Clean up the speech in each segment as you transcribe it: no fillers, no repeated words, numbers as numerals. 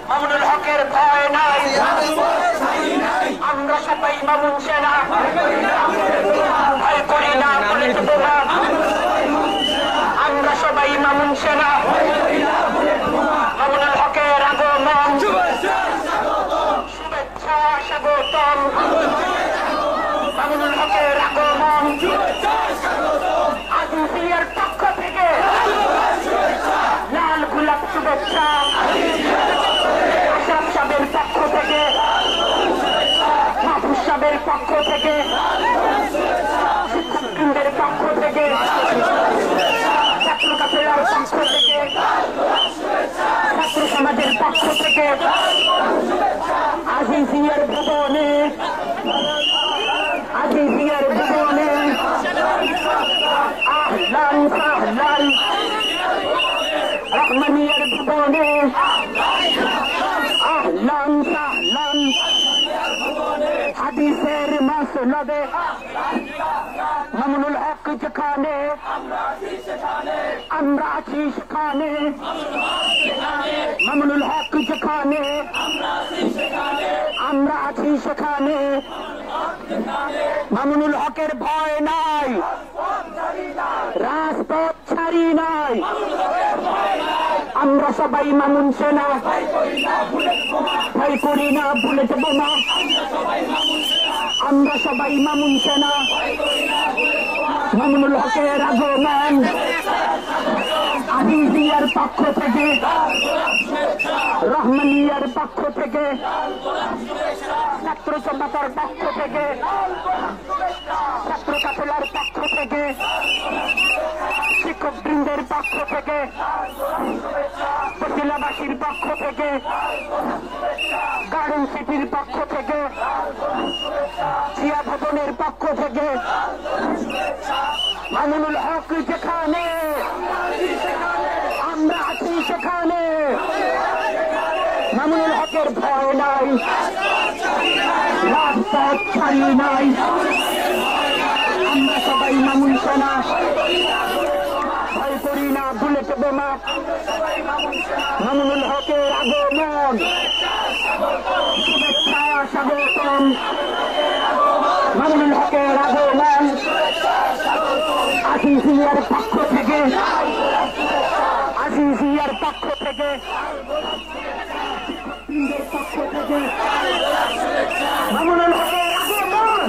মামুনুল হকের ভয় নাই আমরা সবাই মামুন সেনা ভয় করি না বুলেট বোমা আমরা সবাই মামুন সেনা মামুনুল হকের আগমন শুভেচ্ছা স্বাগতম মামুনুল হকের আগমন আজিজিয়ার পক্ষ থেকে লাল গোলাপ শুভেচ্ছা আশরাফ সাহেবের পক্ষ থেকে মাহফুজ সাহেবের পক্ষ থেকে শিক্ষকবৃন্দের পক্ষ থেকে ছাত্র কাফেলার পক্ষ থেকে ছাত্র সমাজের পক্ষ থেকে আজিজিয়ার ভুবনে আহলান সাহলান রহমানিয়ার ভুবনে আহলান সাহলান হাদিসের মাসনদে মামুনুল হক যেখানে আমরা আছি সেখানে মামুনুল হক যেখানে আমরা আছি সেখানে মামুনুল হকের ভয় নাই রাজপথ ছাড়ি নাই আমরা সবাই মামুন সেনা ভয় করি না বুলেট বোমা আমরা সবাই মামুন সেনা মামুনুল হকের আগমন আজিজিয়ার পক্ষ থেকে রহমানিয়ার পক্ষ থেকে ছাত্র সমাজের পক্ষ থেকে ছাত্র কাফেলার পক্ষ থেকে শিক্ষকবৃন্দের পক্ষ থেকে জেলাবাসীর পক্ষ থেকে গার্ডেন সিটির পক্ষ থেকে জিয়া ভবনের পক্ষ থেকে মামুনুল হক যেখানে আমরা আছি সেখানে মামুনুল হকের ভয় নাই রাজপথ ছাড়ি নাই আমরা সবাই মামুন সেনা ভয় করি না বুলেট বোমা মামুনুল হকের আগমন শুভেচ্ছা স্বাগতম মামুনুল হকের আগমন আজিজিয়ার পক্ষ থেকে মামুনুল হকের আগমন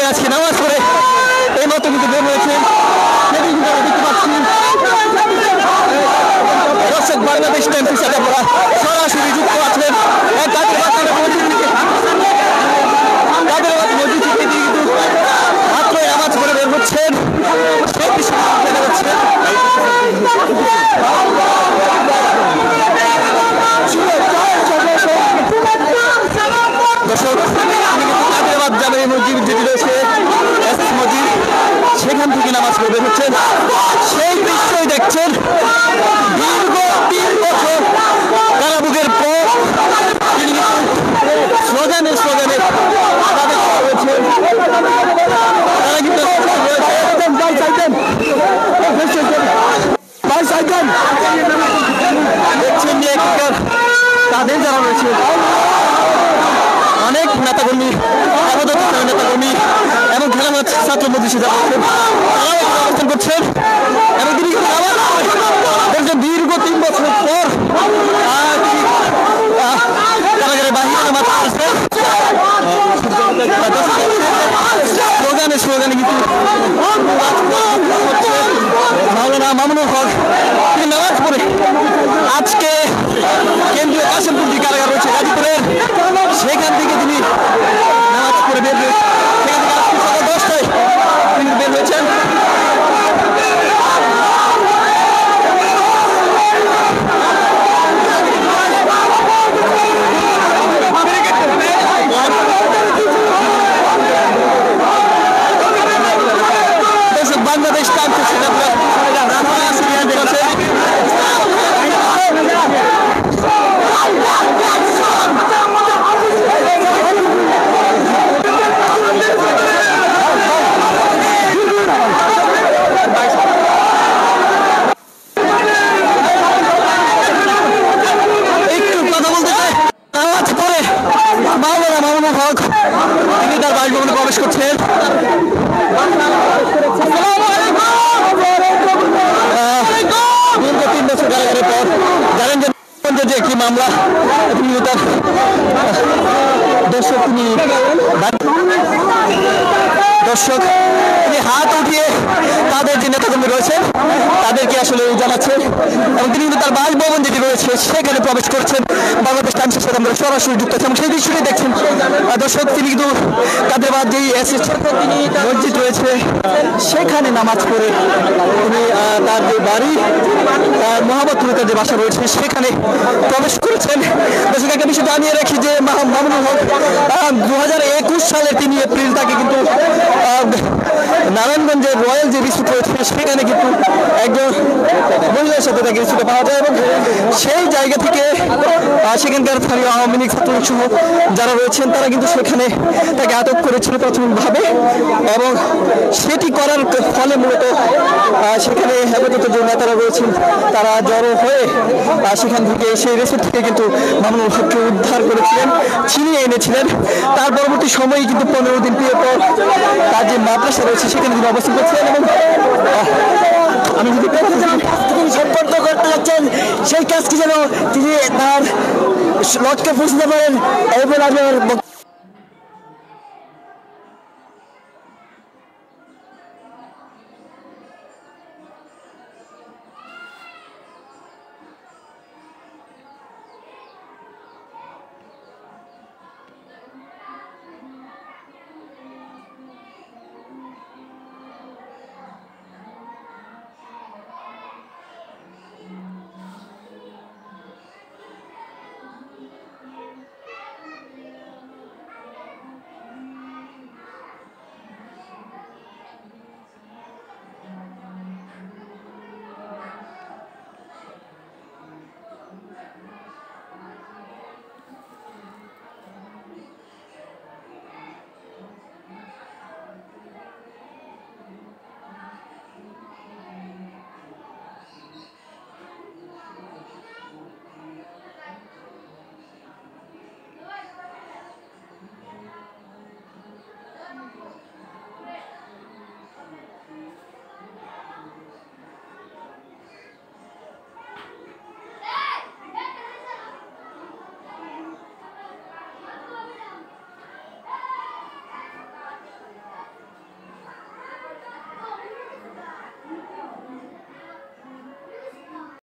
আজকে নামাজ পড়ে এই মাত্র কিন্তু বের হয়েছেন। দেখতে পাচ্ছি দর্শক বাংলাদেশ টাইমসের সাথে আপনারা সরাসরি যুক্ত আছেন। মসজিদ থেকে কিন্তু মাত্রই নামাজ পড়ে বের হচ্ছেন। সেই বিষয়ে দেখা যাচ্ছে দর্শক কাদেরাবাদ জামে মসজিদ যেটি রয়েছে মসজিদ, সেখান থেকে নামাজ পড়ে বের হচ্ছেন। সেই দৃশ্যই দেখছেন। দীর্ঘ 3 বছর কারাভোগের পর তিনি স্লোগানে স্লোগানে তারা কিন্তু দেখছেন যে তাদের যারা রয়েছে অনেক নেতাকর্মী, নেতাকর্মী এবং খেলাফত ছাত্র মজলিসে যারা আছেন তারাও অবস্থান করছেন এবং তিনি দীর্ঘ 3 বছর পর কারাগারে বাহিরে মাথা আসছেন। স্লোগানে স্লোগানে কিন্তু মাওলানা মামুনুল হক তিনি নামাজ পড়ে আজকে কেন্দ্রীয় কাশিমপুর কারাগার রয়েছে গাজীপুরের, সেখান থেকে তিনি নামাজ পড়ে বের হয়ে সেখান থেকে আজকে সকাল 10টায় তিনি বের হয়েছেন। বাংলাদেশ টাইমসের সাথে একটু কথা বলতে চাই। নামাজ পড়ে মাওলানা মামুনুল হক তিনি তার বাসভবনে প্রবেশ করছেন। দীর্ঘ 3 বছর কারাগারের পর জানেন যে একটি মামলা তিনি তার দর্শক তিনি হাত উঠিয়ে তাদের যে নেতাকর্মী রয়েছে তাদেরকে আসলে জানাচ্ছেন এবং তিনি কিন্তু তার বাসভবন যেটি রয়েছে সেখানে প্রবেশ করছেন। বাংলাদেশ টাইমসের সাথে আমরা সরাসরি যুক্ত আছি এবং সেই দৃশ্যটি দেখছেন দর্শক। তিনি কিন্তু কাদেরাবাদ যেই মসজিদ রয়েছে সেখানে নামাজ পড়ে তিনি তার যে বাড়ি মোহাম্মদপুরে তার যে বাসা রয়েছে সেখানে প্রবেশ করেছেন। দর্শক একটা বিষয় জানিয়ে রাখি যে মামুনুল হক 2021 সালে তিনি এপ্রিল তাকে কিন্তু নারায়ণগঞ্জের রয়্যাল যে রিসোর্ট রয়েছে সেখানে কিন্তু একজন মহিলার সাথে তাকে রিসোর্টে পাওয়া যায় এবং সেই জায়গা থেকে সেখানকার স্থানীয় আওয়ামী লীগ ছাত্রলীগ সহ যারা রয়েছেন তারা কিন্তু সেখানে তাকে আটক করেছিল প্রাথমিকভাবে এবং সেটি করার ফলে মূলত সেখানে হেফাজতে যে নেতারা রয়েছেন তারা জড়ো হয়ে সেখান থেকে সেই রিসোর্ট থেকে কিন্তু মামুনুল হককে উদ্ধার করেছিলেন, ছিনিয়ে এনেছিলেন। তার পরবর্তী সময়ে কিন্তু 15 দিন পর তার যে মাদ্রাসা রয়েছে সেখানে তিনি অবস্থান করছিলেন এবং আমি যদি তিনি সম্পর্ক করতে যাচ্ছেন সেই কাজকে যেন তিনি তার লক্ষ্যে পৌঁছতে পারেন এই বলে আমি